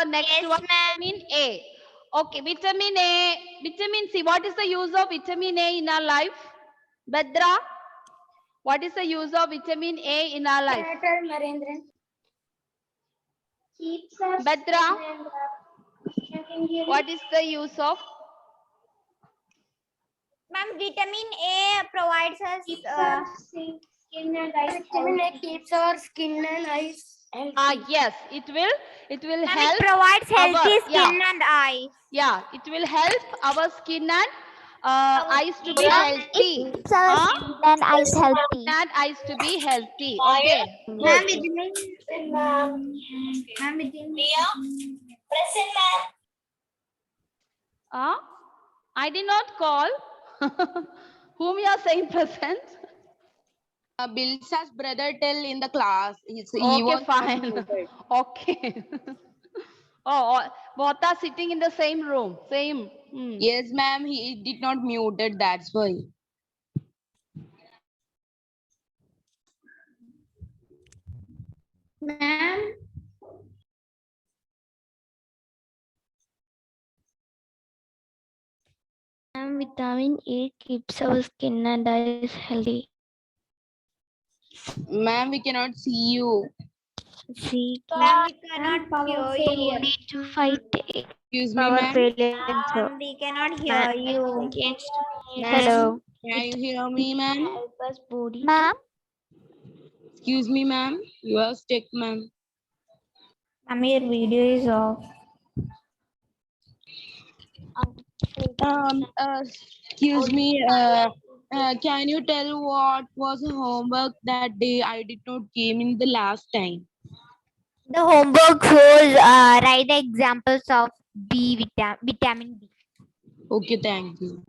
Next Yes, one, ma'am. vitamin A. Okay, vitamin A, vitamin C. What is the use of vitamin A in our life? Badra, what is the use of vitamin A in our life? Keeps us Badra, and what is the use of? Ma'am, vitamin A provides us. keeps our skin and eyes. Vitamin A keeps our skin and eyes healthy. Yes, it will Ma'am, help it provides healthy our, skin and eyes. yeah, it will help our skin and eyes to be Ma'am, healthy. it keeps our skin and eyes healthy. And eyes to be healthy. Okay, Ma'am, good. present, ma'am. I did not call. Whom you are saying present? Bilsa's brother tell in the class. He Okay, was fine. muted. Okay. Oh, both are sitting in the same room. Same. Yes, ma'am. He did not muted. That's why. Ma'am, Vitamin A keeps our skin and eyes healthy. Ma'am, we cannot see you. C. Ma'am, we cannot hear you. failure. To fight Excuse me, power ma'am. failure. We cannot hear you. Hello. Can you hear me, ma'am? Help us body. Ma'am. Excuse me, ma'am. You are stuck, ma'am. Ma'am, your video is off. Excuse me. Can you tell what was the homework that day? I did not came in the last time. The homework was write the examples of vitamin B. Okay, thank you.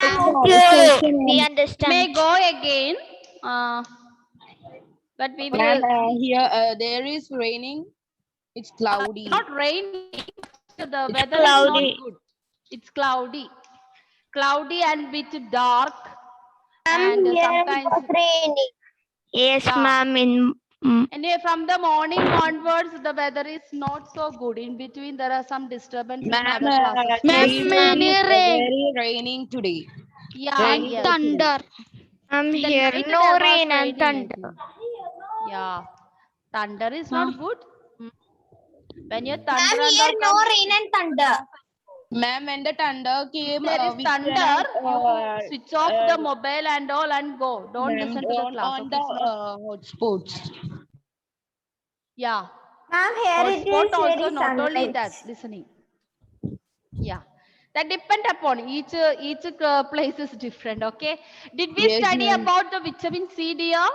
We understand. May go again. But we will. Ma'am, here there is raining. It's cloudy. Not raining. The It's weather cloudy. is not good. It's cloudy. Cloudy and bit dark. And sometimes. Raining. Yes, Yeah. ma'am. Anyway, from the morning onwards, the weather is not so good. In between, there are some disturbances in Ma'am, other classes. very raining today. Yeah, Raining yes. thunder. I'm In the here. night, No there was rain and raining, I thunder. think. Yeah. Thunder is not good. When your thunder and all no comes, rain and thunder. Ma'am, when the thunder came, there is we thunder, cannot, you switch off the mobile and all and go. Don't ma'am, listen to the class. on Okay, it's not. hotspots. Yeah. Ma'am, here it Hotspot is also very not only sunlight. that. Listening. Yeah. That depend upon each place is different. Okay. Did we Yes, study ma'am. about the vitamin C, dear?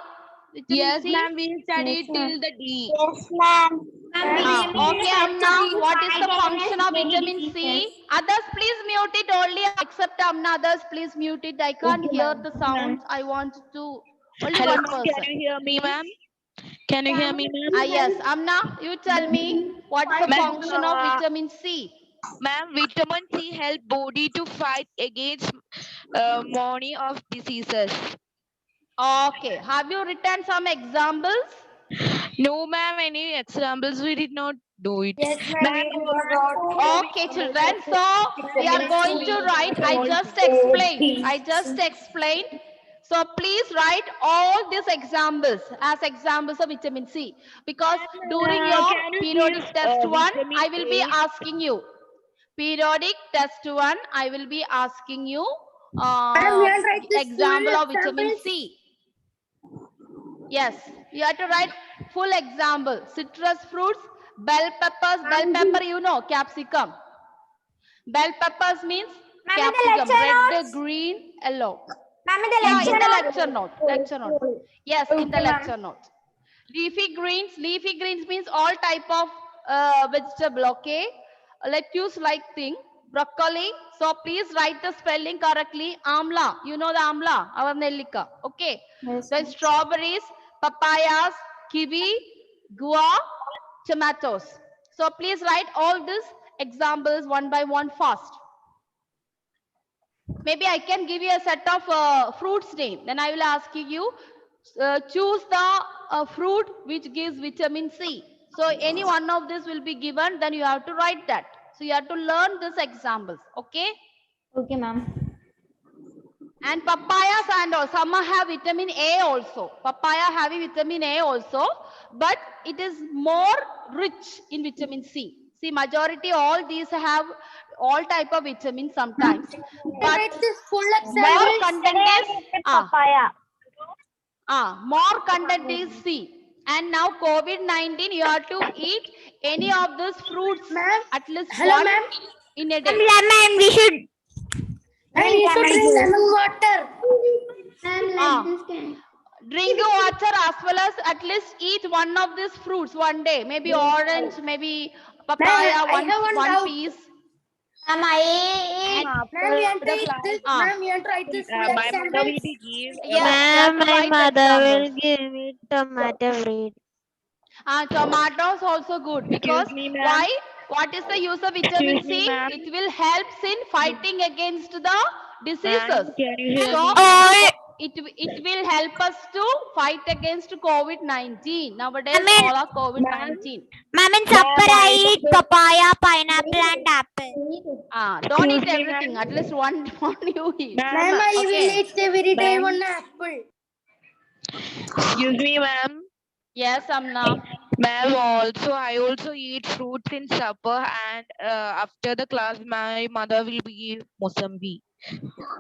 Vitamin Yes, C. ma'am, we studied till the D. Yes, ma'am. Okay, Amna, what is the function of vitamin C? Others, please mute it only. Except Amna, others, please mute it. I can't hear the sounds. I want to only Hello, one ma'am. person. Can you hear me, ma'am? Can you hear me, ma'am? Yes, Amna, you tell me what is the Ma'am, function of vitamin C? Ma'am, vitamin C help body to fight against many of diseases. Okay, have you written some examples? No, ma'am, any examples we did not do it. Yes, ma'am. Okay, children. So we are going to write. I just explained. So please write all these examples as examples of vitamin C. Because during your Can you periodic give, test 1, vitamin I will be A? asking you. Periodic test 1, I will be asking you Madam, you want to write this example full of vitamin examples? C. Yes, you have to write full example. Citrus fruits, bell peppers, bell pepper, you know, capsicum. Bell peppers means Ma'am, in the capsicum, lecture red, notes? green, yellow. Ma'am, in the Yeah, lecture in the notes? lecture note. Lecture note. Yes, in the Okay, ma'am. lecture note. Leafy greens. Leafy greens means all type of vegetable. Okay, lettuce like thing. Broccoli. So please write the spelling correctly. Amla. You know the amla, our nellika. Okay. Yes, Then strawberries, papayas, kiwi, guava, tomatoes. So please write all these examples one by one fast. Maybe I can give you a set of fruits name. Then I will ask you choose the a fruit which gives vitamin C. So any one of this will be given, then you have to write that. So you have to learn these examples, okay? Okay, ma'am. And papayas and all, some have vitamin A also. Papaya having vitamin A also, but it is more rich in vitamin C. See, majority all these have all type of vitamins sometimes, but Write this full more example. content is Papaya. more content is C. And now COVID-19, you have to eat any of these fruits Ma'am. at least Hello, one ma'am. in a day. Lemon, we should. And you should drink lemon water. Drink water as well as at least eat one of these fruits one day. Maybe orange, maybe papaya, Ma'am, I have one one doubt. piece. Ma'am, Ma'am, you have to eat this. Ah. Ma'am, you have to write this full My mother example. will be give. Yes, you have to my write mother will examples. give me tomato bread. Tomatoes also good because Excuse me, ma'am. why? What is the use of vitamin Excuse me, C? ma'am. It will help in fighting against the Ma'am, diseases. can you hear So me? All, it will help us to fight against COVID-19. Nowadays, I mean- all are COVID-19. ma'am, in supper I eat papaya, pineapple, and apple. Don't eat Excuse me, everything. ma'am. At least one you eat. Ma'am, Ma'am, I will Okay. eat every day Ma'am. one apple. Excuse me, ma'am. Yes, Amna. Ma'am, also I also eat fruits in supper, and after the class, my mother will be Mosambik.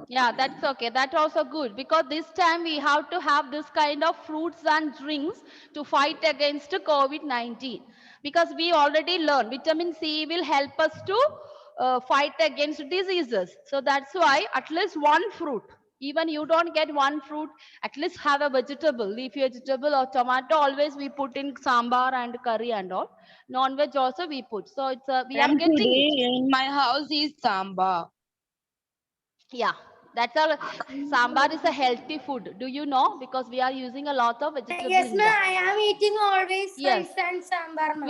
Yeah, that's okay. That's also good because this time we have to have this kind of fruits and drinks to fight against COVID-19 because we already learned vitamin C will help us to fight against diseases. So that's why at least one fruit, even you don't get one fruit, at least have a vegetable, leafy vegetable or tomato. Always we put in sambar and curry and all. Non-veg also we put. So it's we are Ma'am, getting today it. in my house is sambar. Yeah, that's all. Sambar is a healthy food. Do you know? Because we are using a lot of vegetable Yes, in ma'am. that. I am eating always Yes. rice and sambar, ma'am.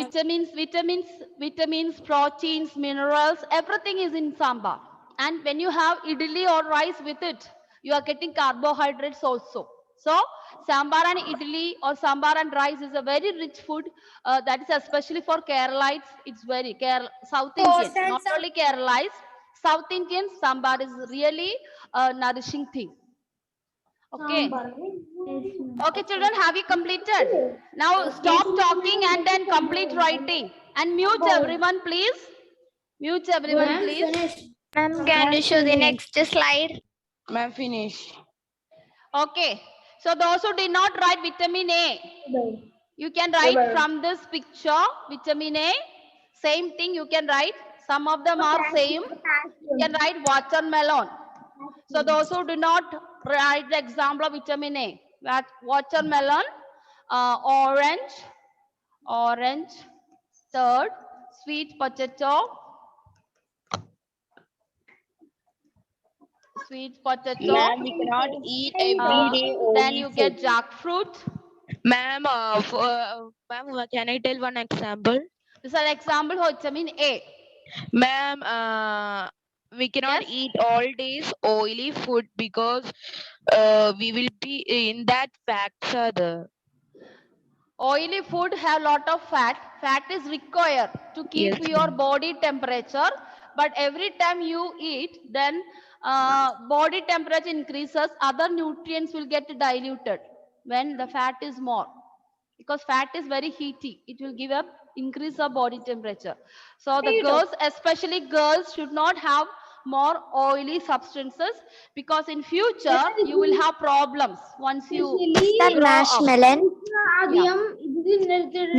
Vitamins, proteins, minerals, everything is in sambar. And when you have idli or rice with it, you are getting carbohydrates also. So sambar and idli or sambar and rice is a very rich food. That is especially for Keralites. It's very South Indians, and not only Keralites. South Indians, sambar is really a nourishing thing. Okay. Okay, children, have you completed? Now stop talking and then complete writing. And mute everyone, please. Mute everyone, please. Ma'am, can you show the next slide? Ma'am, finish. Okay. So those who did not write vitamin A, you can write from this picture, vitamin A. Same thing you can write. Some of them are same. You can write watermelon. So those who do not write the example of vitamin A, watermelon, orange, third, sweet potato, Ma'am, we cannot eat every day. then only you get food. jackfruit. Ma'am, ma'am, can I tell one example? This is an example of vitamin A. Ma'am, we cannot Yes. eat all days oily food because we will be in that fats are there. Oily food have lot of fat. Fat is required to keep Yes, your ma'am. body temperature. But every time you eat, then body temperature increases. Other nutrients will get diluted when the fat is more. Because fat is very heaty. It will give up increase of body temperature. So the girls, especially girls, should not have more oily substances because in future you will have problems once you That grow up. marshmallow. Yeah.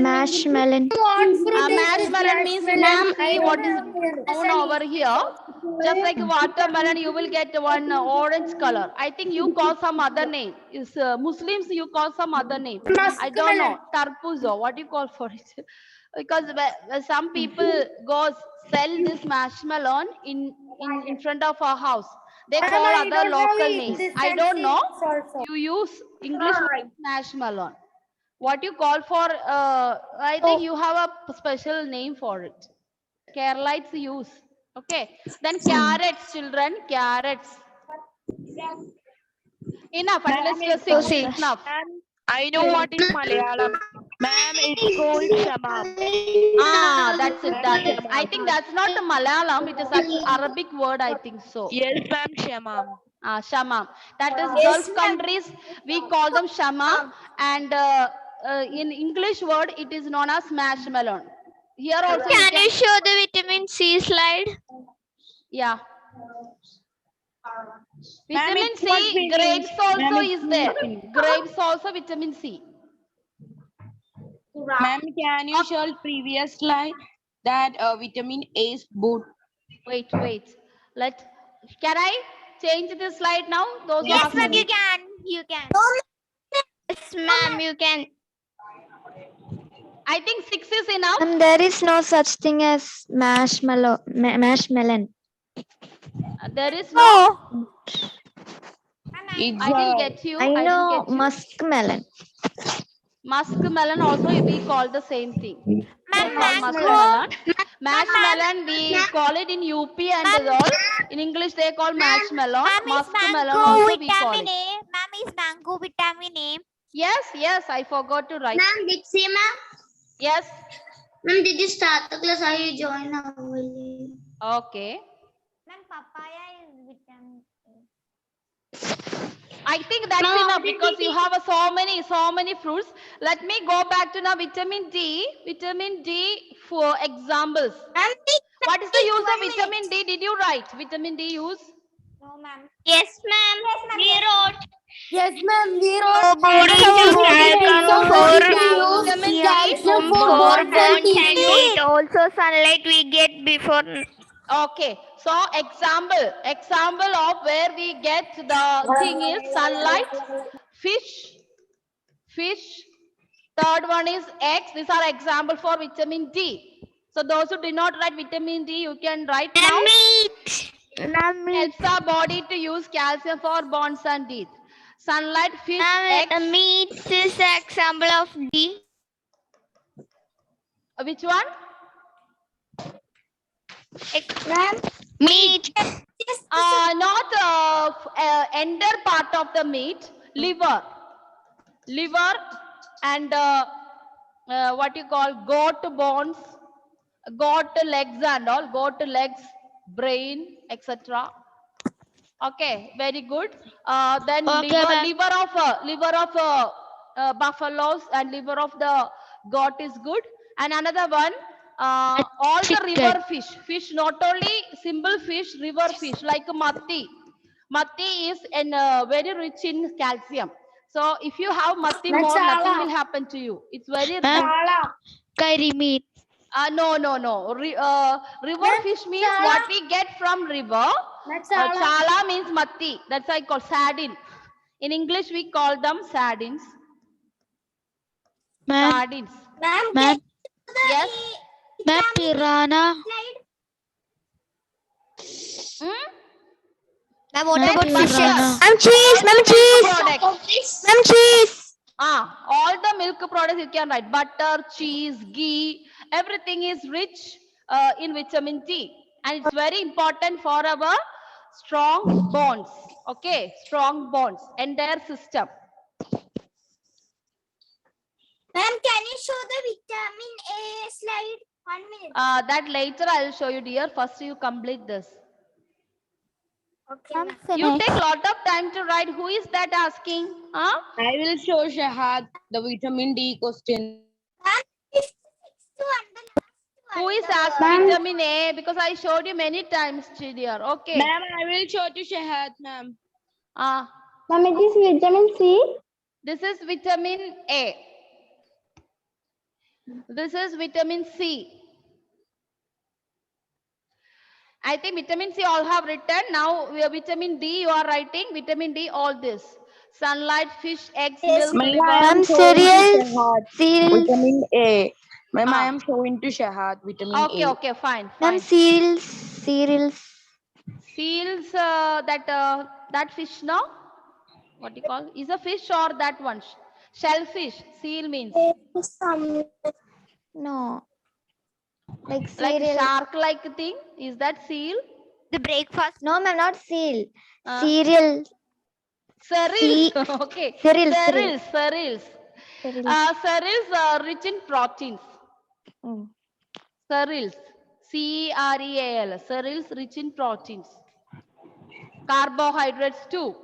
Marshmallow. What fruit is this? Marshmallow means you can see what is brown over here. Just like watermelon, you will get one orange color. I think you call some other name. Is Muslims you call some other name? I don't know. Tarpuzo. What do you call for it? Because some people go sell this marshmallow in front of our house. They call other local names. I don't know. You use English marshmallow. What you call for? I think you have a special name for it. Keralites use. Okay. Then carrots, children. Carrots. Enough. At least Proceed. enough. Ma'am, I know what is Malayalam. Ma'am, it's called shamam. Ah, that's it. That is. I think that's not a Malayalam. It is an Arabic word. I think so. Yes, ma'am, shamam. Shamam. That is Yes, Gulf ma'am. countries. We call them shama, and in English word it is known as marshmallow. Here also Can you show the vitamin C slide? yeah. Ma'am, Vitamin it's not C, finished. grapes also Ma'am, it's is not there. finished. Grapes also vitamin C. Ma'am, can you show previous slide that vitamin A is good? Wait. Can I change this slide now? Those who Yes, asked ma'am, me. you can. You can. Yes, ma'am, you can. I think 6 is enough. There is no such thing as marshmallow. There is no. Oh. It's I didn't get you. I I didn't know get you. muskmelon. Muskmelon also we call the same thing. We Ma'am, call mango. muskmelon. Marshmallow we call it in UP and all. In English they call marshmallow. Ma'am, is Muskmelon mango also we call vitamin it. A? Ma'am, is mango vitamin A? Yes, I forgot to write. Ma'am, Dixie, ma'am. Yes. Ma'am, did you start the class? Are you join early? Okay. Ma'am, papaya is vitamin A. I think that's No, enough because you have so many fruits. Let me go back to now vitamin D. Vitamin D for examples. Ma'am, What is the use of vitamin D? Did you write vitamin D use? No, ma'am. Yes, ma'am. We wrote. yes, ma'am. We wrote Vitamin D. calcium for Four bones and bonds and teeth. teeth. Also sunlight we get before. Okay, so example of where we get the thing is sunlight, fish. Third one is eggs. These are example for vitamin D. So those who did not write vitamin D, you can write now. Meat. Helps our body to use calcium for bones and teeth. Sunlight, fish, eggs. Meat is an example of D. Which one? Ma'am, Meat. Not ender part of the meat. Liver and what you call goat bones, goat legs and all. Goat legs, brain, etc. Okay, very good. Then Okay, ma'am. liver of buffaloes and liver of the goat is good. And another one, all the river fish, not only simple fish, river fish like matti. Matti is very rich in calcium. So if you have matti more, nothing will happen to you. It's very Curry meat. no. River fish means what we get from river. Chala means matti. That's why I call sardine. In English, we call them sardines. Sardines. Ma'am. Yes. Ma'am, piranha. Ma'am, what Then about butter. fishes? Ma'am, cheese. Ma'am, cheese. Products. Ma'am, cheese. All the milk products you can write. Butter, cheese, ghee. Everything is rich in vitamin D. And it's very important for our strong bones. Okay, strong bones. Entire system. Ma'am, can you show the vitamin A slide? 1 minute. That later I will show you, dear. First you complete this. Okay. You take lot of time to write. Who is that asking? Huh? I will show Shahad the vitamin D question. Who is asking vitamin A? Because I showed you many times, dear. Okay. Ma'am, I will show to Shahad, ma'am. Ma'am, it is vitamin C. This is vitamin A. This is vitamin C. I think vitamin C all have written. Now we are vitamin D. You are writing vitamin D. All this: sunlight, fish, eggs, milk, liver. Ma'am, cereals. Vitamin A. Ma'am, I am showing to Shahad vitamin A. Okay, fine. Ma'am, cereals. Seals. That fish. No. What do you call? Is a fish or that one? Shellfish. Seal means No. Like like cereal. shark-like thing. Is that seal? The breakfast. No, ma'am, not seal. Uh, Cereal. Cereals. Okay. Cereals. Cereals. Cereals are rich in proteins. Mm. Cereals, cereal, cereals rich in proteins. Carbohydrates too.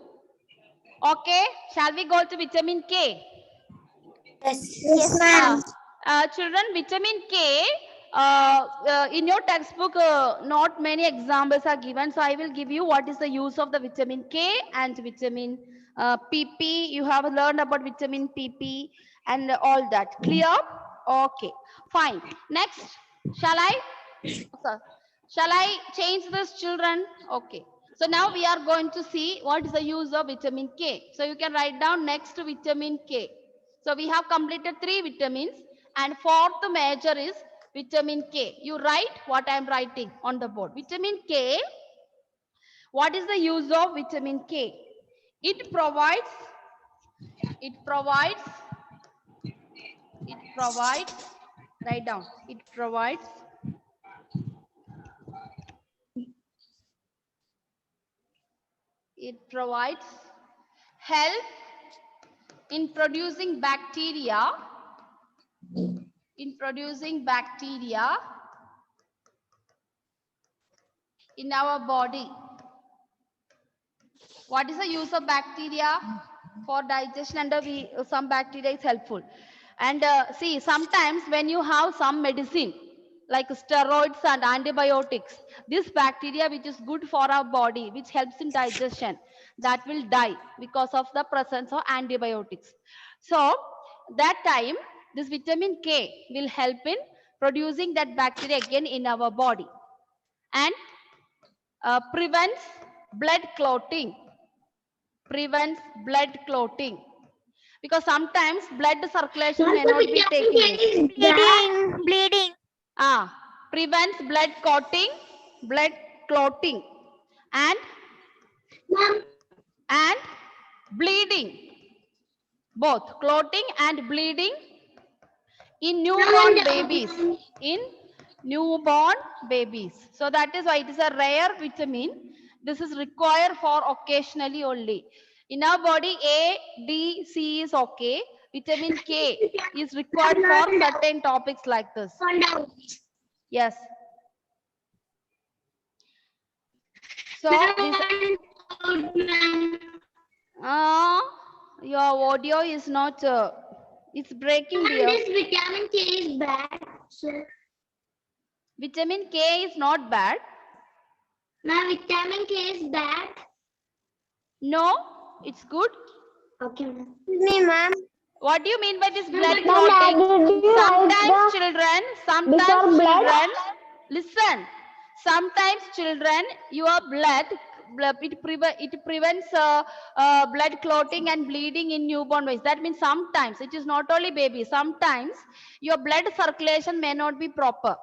Okay, shall we go to vitamin K? Yes, ma'am. Children, vitamin K, in your textbook, not many examples are given. So I will give you what is the use of the vitamin K and vitamin PP. You have learned about vitamin PP and all that. Clear? Okay, fine. Next, shall I? Sir, shall I change this, children? Okay. So now we are going to see what is the use of vitamin K. So you can write down next to vitamin K. So we have completed 3 vitamins and fourth major is vitamin K. You write what I am writing on the board. Vitamin K. What is the use of vitamin K? It provides, write down, it provides help in producing bacteria in our body. What is the use of bacteria? For digestion, and some bacteria is helpful. And see, sometimes when you have some medicine like steroids and antibiotics, this bacteria which is good for our body, which helps in digestion, that will die because of the presence of antibiotics. So that time this vitamin K will help in producing that bacteria again in our body, and prevents blood clotting. Because sometimes blood circulation may not be taking place. Bleeding. Prevents blood clotting and bleeding, both clotting and bleeding in newborn babies. So that is why it is a rare vitamin. This is required for occasionally only. In our body, A, D, C is okay. Vitamin K is required for certain topics like this. Yes. So this, your audio is not, it's breaking, dear. This vitamin K is bad. So, Vitamin K is not bad. now vitamin K is bad. No, it's good. Okay, ma'am. Me, ma'am. What do you mean by this blood Ma'am, clotting? did you write Sometimes blood? children, listen. Sometimes children, your blood it prevents blood clotting and bleeding in newborn babies. That means sometimes, it is not only baby. Sometimes your blood circulation may not be proper.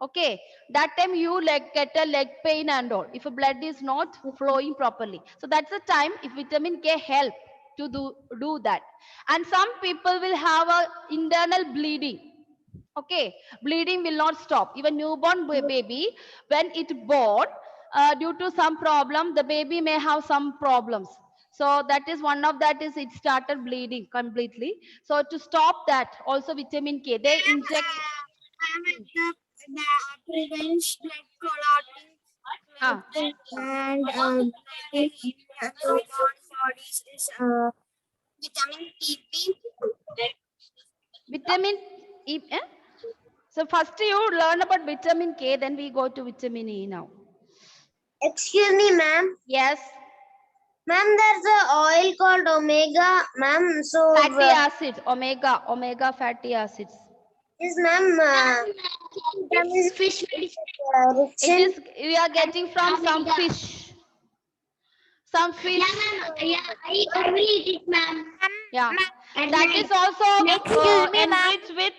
Okay, that time you get a leg pain and all if a blood is not flowing properly. So that's the time if vitamin K help to do that. And some people will have a internal bleeding. Okay, bleeding will not stop. Even newborn baby, when it born, due to some problem, the baby may have some problems. So that is one of that is it started bleeding completely. So to stop that, also vitamin K, they inject. Prevents blood clotting and in bodies is vitamin PP. Vitamin E. So first you learn about vitamin K, then we go to vitamin E now. Excuse me, ma'am. Yes. Ma'am, there's a oil called omega, ma'am. So Fatty acids, omega fatty acids. Yes, ma'am. It's fish rich It is, we are getting from some fish. Some fish. Yeah, I already eat it, ma'am. Yeah. At That night. is also Excuse me, ma'am. enriched with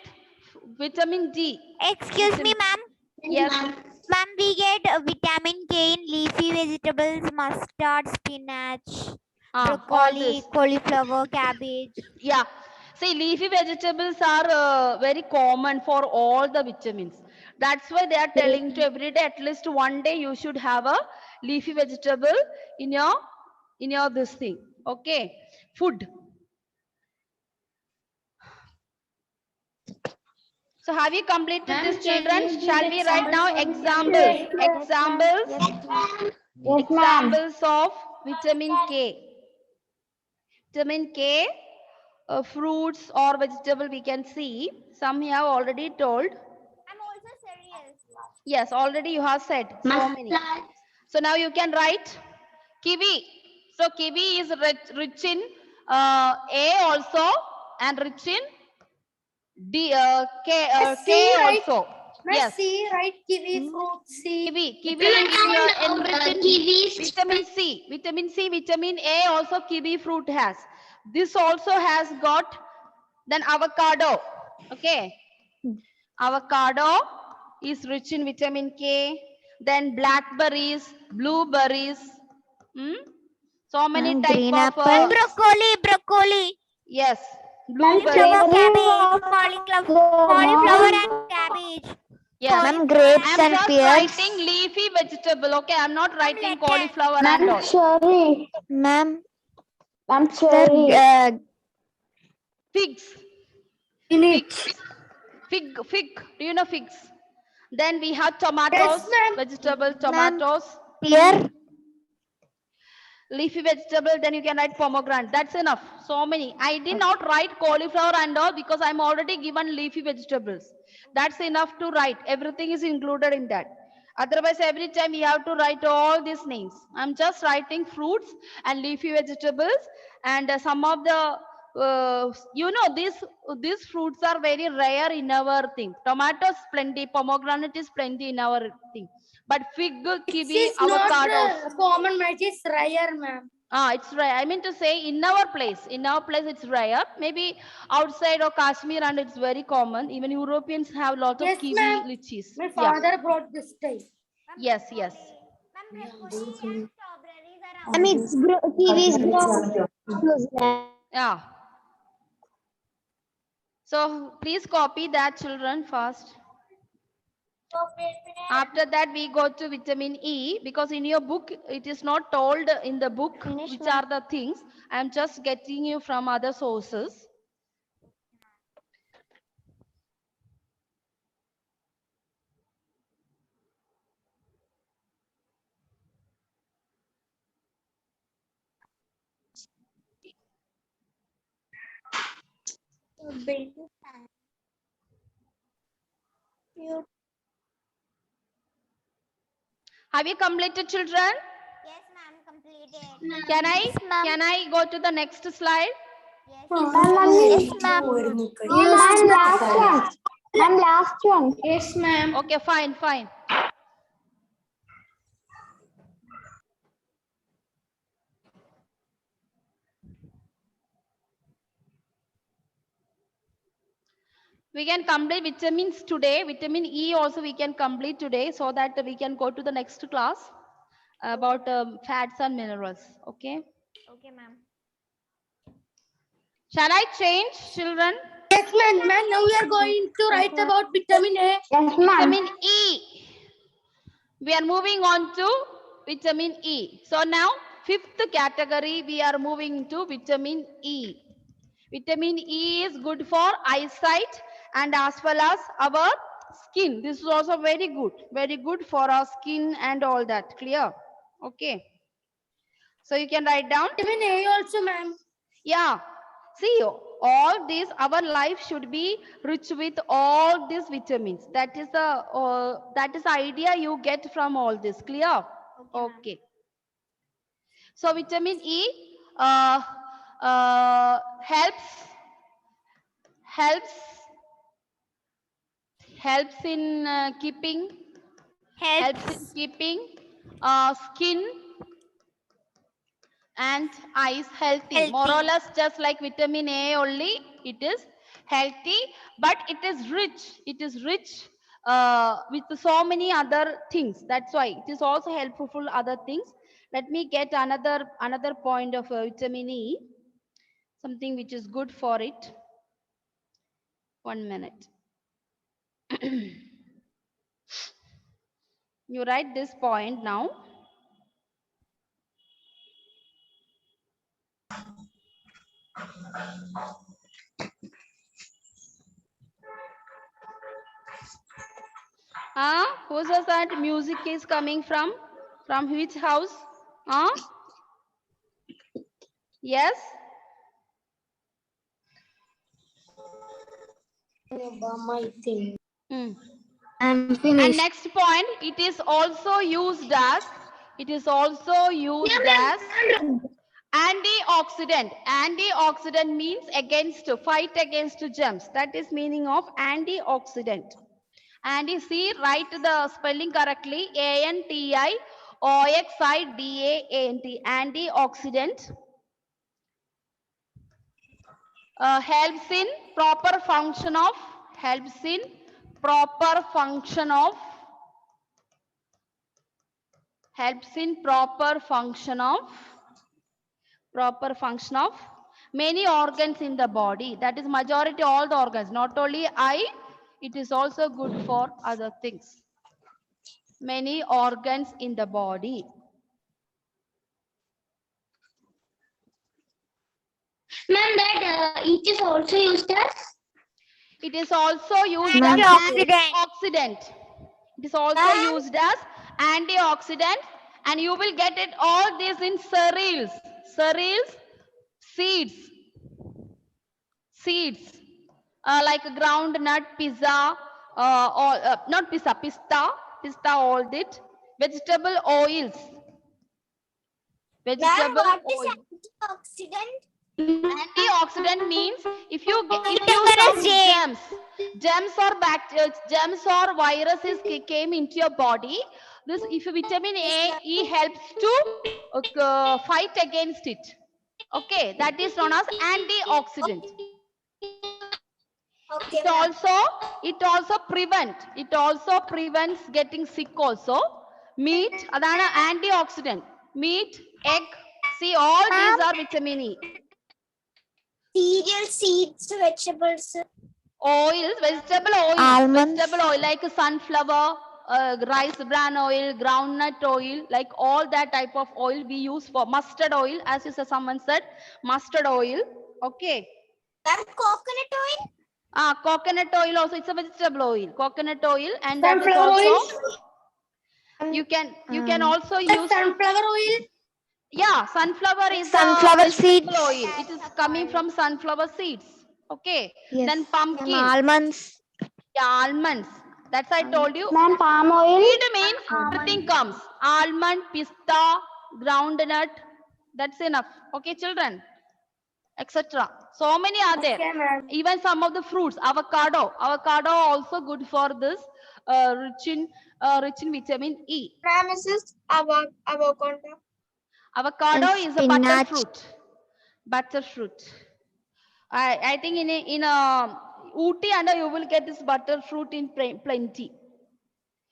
vitamin D. Excuse me, ma'am. Yes. Ma'am, we get vitamin K in leafy vegetables, mustard, spinach, All broccoli, this. cauliflower, cabbage. Yeah. See, leafy vegetables are very common for all the vitamins. That's why they are telling to every day, at least one day, you should have a leafy vegetable in your this thing. Okay. Food. So have you completed Ma'am, this, can children? you give Shall we write now examples? Examples. Examples of vitamin K. Vitamin K, fruits or vegetable we can see. Some you have already told. I'm also cereals. Yes, already you have said so many. So now you can write kiwi. So kiwi is rich in A also and rich in K right? also. Yes. C, right? Kiwi fruit, C. Kiwi is enriched in vitamin C. Vitamin A also kiwi fruit has. This also has got then avocado. Okay. Avocado is rich in vitamin K. Then blackberries, blueberries. Hmm? So many type green of apple. Broccoli. yes, Cauliflower, blueberries. cabbage, cauliflower and cabbage. Yes. Ma'am, grapes I'm and just pears. writing leafy vegetable. Okay, I'm not writing cauliflower and all. Cherry. Ma'am, Ma'am, the Figs. Spinach. Fig. Do you know figs? Then we have tomatoes, Yes, ma'am. vegetable tomatoes, pear. leafy vegetable. Then you can write pomegranate. That's enough. So many. I did not write cauliflower and all because I'm already given leafy vegetables. That's enough to write. Everything is included in that. Otherwise, every time we have to write all these names. I'm just writing fruits and leafy vegetables and some of the these fruits are very rare in our thing. Tomatoes plenty, pomegranate is plenty in our thing. But fig, kiwi, avocados. Common match is rare, ma'am. It's rare. I mean to say in our place it's rare. Maybe outside or Kashmir and it's very common. Even Europeans have lot of Yes, kiwi ma'am. lychees. My Yeah. father brought this time. Yes. Broccoli and strawberries are I mean, kiwis grow. Yeah. So please copy that, children, first. After that, we go to vitamin E because in your book, it is not told in the book which are the things. I am just getting you from other sources. Have you completed, children? Yes, ma'am, completed. Can I go to the next slide? Yes, Yes, ma'am. Ma'am, last one. Ma'am, last one. Yes, ma'am. Okay, fine. We can complete vitamins today. Vitamin E also we can complete today so that we can go to the next class about fats and minerals. Okay. Okay, ma'am. Shall I change, children? Yes, ma'am. Ma'am, now we are going to write about vitamin A. Yes, Vitamin E. We are moving on to vitamin E. So now, fifth category, we are moving to vitamin E. Vitamin E is good for eyesight and as well as our skin. This is also very good for our skin and all that. Clear? Okay. So you can write down. Vitamin A also, ma'am. Yeah. See, all these, our life should be rich with all these vitamins. That is the idea you get from all this. Clear? Okay. So vitamin E helps in keeping skin and eyes healthy. More or less just like vitamin A only, it is healthy, but it is rich with so many other things. That's why it is also helpful for other things. Let me get another point of vitamin E, something which is good for it. 1 minute. You write this point now. Whose was that music is coming from? From which house? Yes. Hmm. I'm And finished. next point, it is also used as antioxidant. Antioxidant means fight against germs. That is meaning of antioxidant. And you see, write the spelling correctly. antioxidant. Antioxidant. Helps in proper function of many organs in the body. That is majority all the organs, not only eye, it is also good for other things. Many organs in the body. Ma'am, that it is also used as It is also used as Antioxidant. antioxidant. It is also used as antioxidant, and you will get it all this in cereals. Seeds. Like ground nut, pizza, not pizza, pista, all that. Vegetable oils. antioxidant? Antioxidant means if you Vitamin some germs or viruses came into your body, this if vitamin E helps to fight against it. Okay, that is known as antioxidant. Okay, It also prevents getting sick also. Meat, adana antioxidant. Meat, egg, see all these are vitamin E. cereal, seeds, vegetables. Oils, vegetable oil. Almonds. Vegetable oil like sunflower, rice bran oil, groundnut oil, like all that type of oil we use for mustard oil, as you said, someone said, mustard oil. Okay. And coconut oil? Coconut oil also, it's a vegetable oil. Coconut oil, and that is Sunflower also, oil? you can also use Sunflower oil? Yeah, sunflower is Sunflower vegetable seeds. oil. It is coming from sunflower seeds. Okay. Yes. Then pumpkin. Almonds. Yeah, almonds. That's I told you. Ma'am, palm oil. Seed means everything comes. Almond, pista, groundnut. That's enough. Okay, children. Etc. So many are there. Okay, ma'am. Even some of the fruits. Avocado. Avocado also good for this. Rich in vitamin E. Ma'am, this is avocado. Avocado And is a butter spinach. fruit. Butter fruit. I think in a Ooty and you will get this butter fruit in plenty.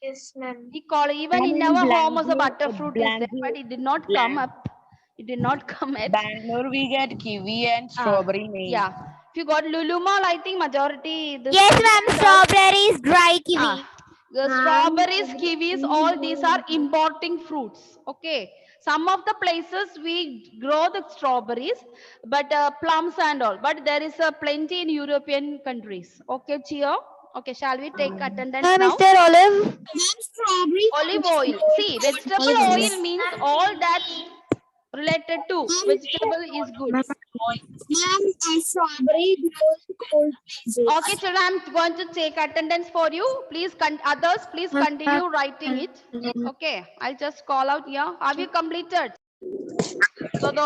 Yes, ma'am. We call even in our home as a butter fruit is there, but it did not come up. It did not come at. Bangalore we get kiwi and strawberry main. Yeah. If you got Lulu Mall, I think majority. Yes, ma'am. Strawberries, dry kiwi. The strawberries, kiwis, all these are importing fruits. Okay. Some of the places we grow the strawberries, but plums and all. But there is plenty in European countries. Okay, Chia. Okay, shall we take attendance now? Mr. Olive. Olive oil. See, vegetable oil means all that related to vegetable is good. Strawberry cold. Okay, children, I'm going to take attendance for you. Please, others, please continue writing it. Okay, I'll just call out here. Have you completed? So the